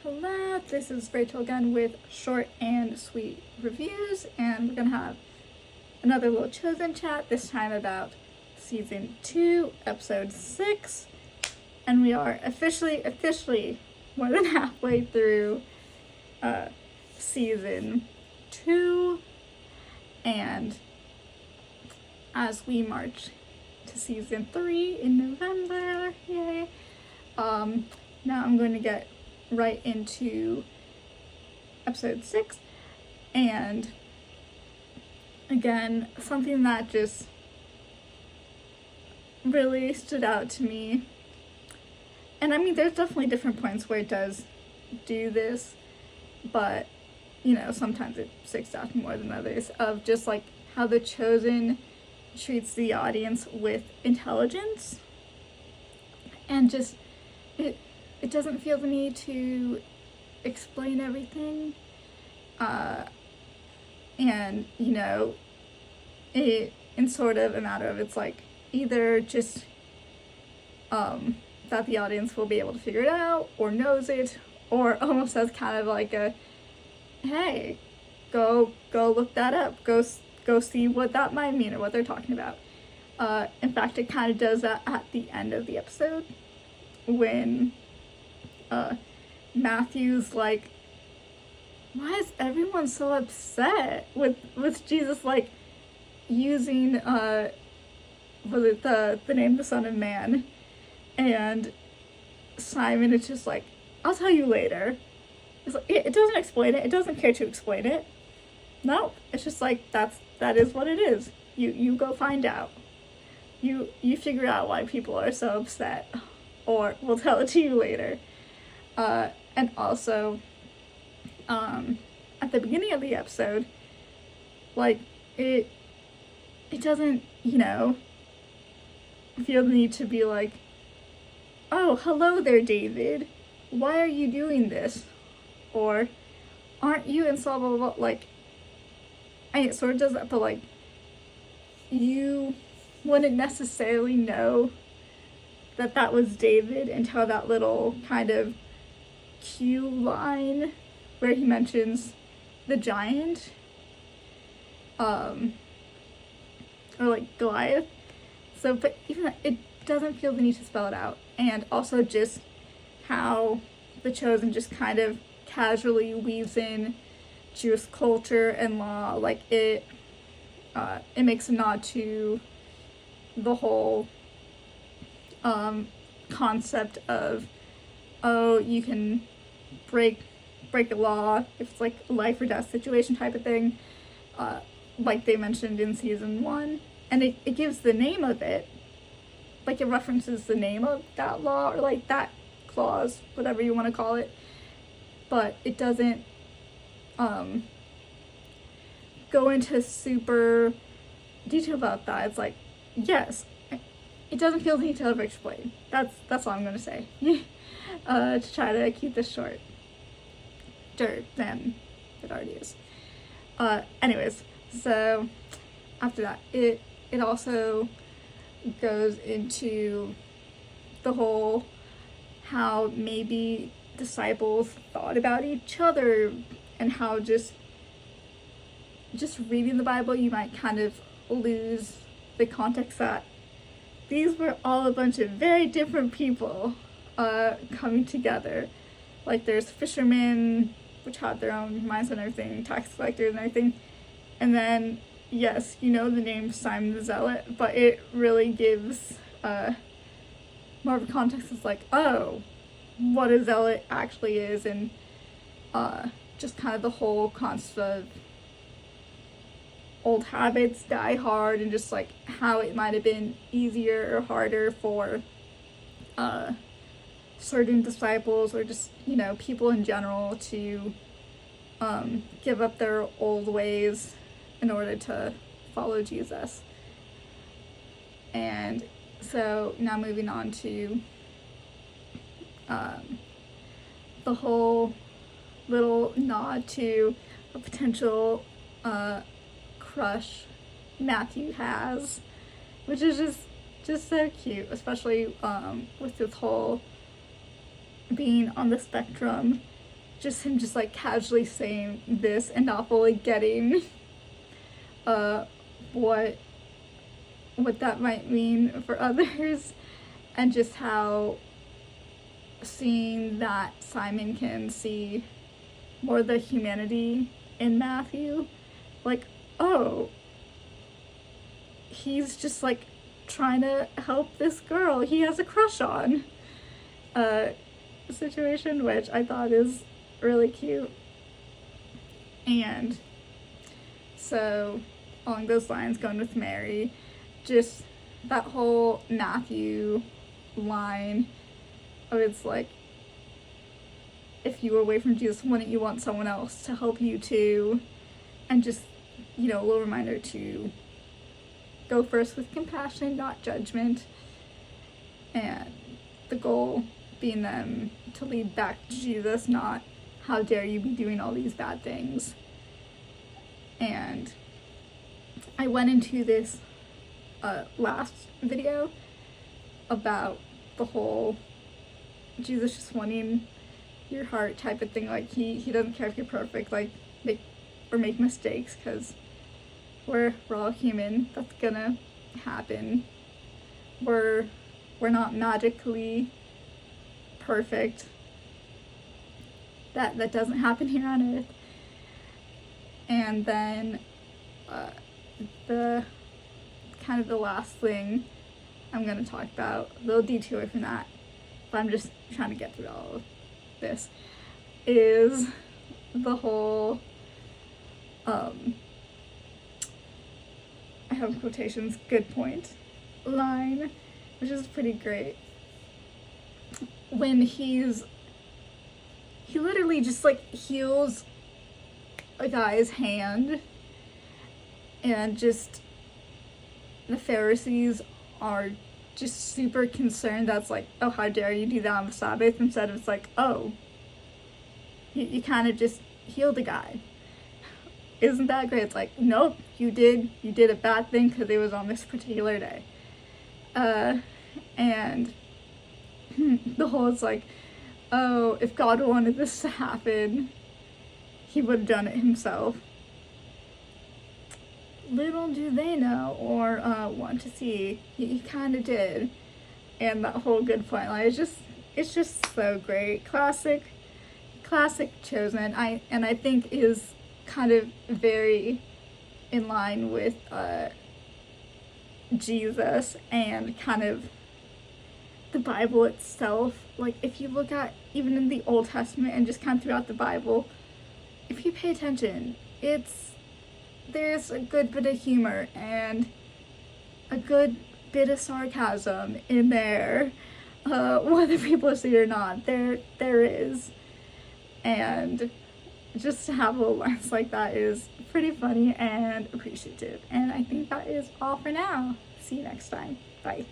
Hello, this is Rachel again with short and sweet reviews, and we're gonna have another little Chosen chat, this time about season 2, episode 6, and we are officially more than halfway through season 2, and as we march to season 3 in November, yay! Now I'm going to get right into episode 6, and again, something that just really stood out to me, and I mean there's definitely different points where it does do this, but you know, sometimes it sticks out more than others, of just like how the Chosen treats the audience with intelligence, and just it doesn't feel the need to explain everything, and you know, it in sort of a matter of, it's like either just that the audience will be able to figure it out or knows it, or almost as kind of like a, hey, go look that up, go see what that might mean or what they're talking about. In fact, it kind of does that at the end of the episode when Matthew's like, why is everyone so upset with Jesus, like, using was it the name of the Son of Man, and Simon is just like, I'll tell you later. It's like, it doesn't explain it, it doesn't care to explain it. No, it's just like, that is what it is. You go find out. You figure out why people are so upset, or we'll tell it to you later. And also, at the beginning of the episode, like, it doesn't, you know, feel the need to be like, oh, hello there, David, why are you doing this? Or, aren't you in blah, blah, blah, like, I mean, it sort of does that, but like, you wouldn't necessarily know that was David until that little kind of cue line where he mentions the giant, or like Goliath. So, but even it doesn't feel the need to spell it out. And also just how the Chosen just kind of casually weaves in Jewish culture and law, like it makes a nod to the whole concept of, oh, you can break a law if it's like a life or death situation type of thing, like they mentioned in season 1, and it gives the name of it, like it references the name of that law, or like that clause, whatever you want to call it, but it doesn't go into super detail about that. It's like, yes, it doesn't feel the need to ever explain. That's all I'm gonna say. To try to keep this short than it already is. Anyways, so after that, it also goes into the whole how maybe disciples thought about each other, and how just reading the Bible, you might kind of lose the context that these were all a bunch of very different people coming together. Like, there's fishermen, which had their own minds and everything, tax collectors and everything, and then, yes, you know the name Simon the Zealot, but it really gives more of a context. It's like, oh, what a zealot actually is, and just kind of the whole concept of old habits die hard, and just like how it might have been easier or harder for certain disciples, or just, you know, people in general, to give up their old ways in order to follow Jesus. And so now moving on to the whole little nod to a potential crush Matthew has, which is just so cute, especially with this whole being on the spectrum just him just like casually saying this and not fully getting what that might mean for others, and just how seeing that Simon can see more of the humanity in Matthew, like, oh, he's just like trying to help this girl he has a crush on situation, which I thought is really cute. And so along those lines, going with Mary, just that whole Matthew line of, it's like, if you were away from Jesus, wouldn't you want someone else to help you too? And just, you know, a little reminder to go first with compassion, not judgment, and the goal being them to lead back to Jesus, not how dare you be doing all these bad things. And I went into this last video about the whole Jesus just wanting your heart type of thing. Like, he doesn't care if you're perfect, like, make mistakes, because we're all human. That's gonna happen. We're not magically perfect. That doesn't happen here on earth. And then the kind of the last thing I'm gonna talk about, a little detour from that, but I'm just trying to get through all of this, is the whole I have quotations, good point line, which is pretty great. When he literally just like heals a guy's hand, and just the Pharisees are just super concerned. That's like, oh, how dare you do that on the Sabbath, instead of, it's like, oh, you kind of just healed a guy. Isn't that great? It's like, nope, you did a bad thing because it was on this particular day. And the whole, it's like, oh, if God wanted this to happen, he would have done it himself. Little do they know, or want to see, he kind of did. And that whole good point line is it's just so great. Classic Chosen. I think is kind of very in line with Jesus and kind of the Bible itself. Like, if you look at even in the Old Testament and just kind of throughout the Bible, if you pay attention, there's a good bit of humor and a good bit of sarcasm in there, whether people see it or not. There is. And just to have little lines like that is pretty funny and appreciative. And I think that is all for now. See you next time. Bye.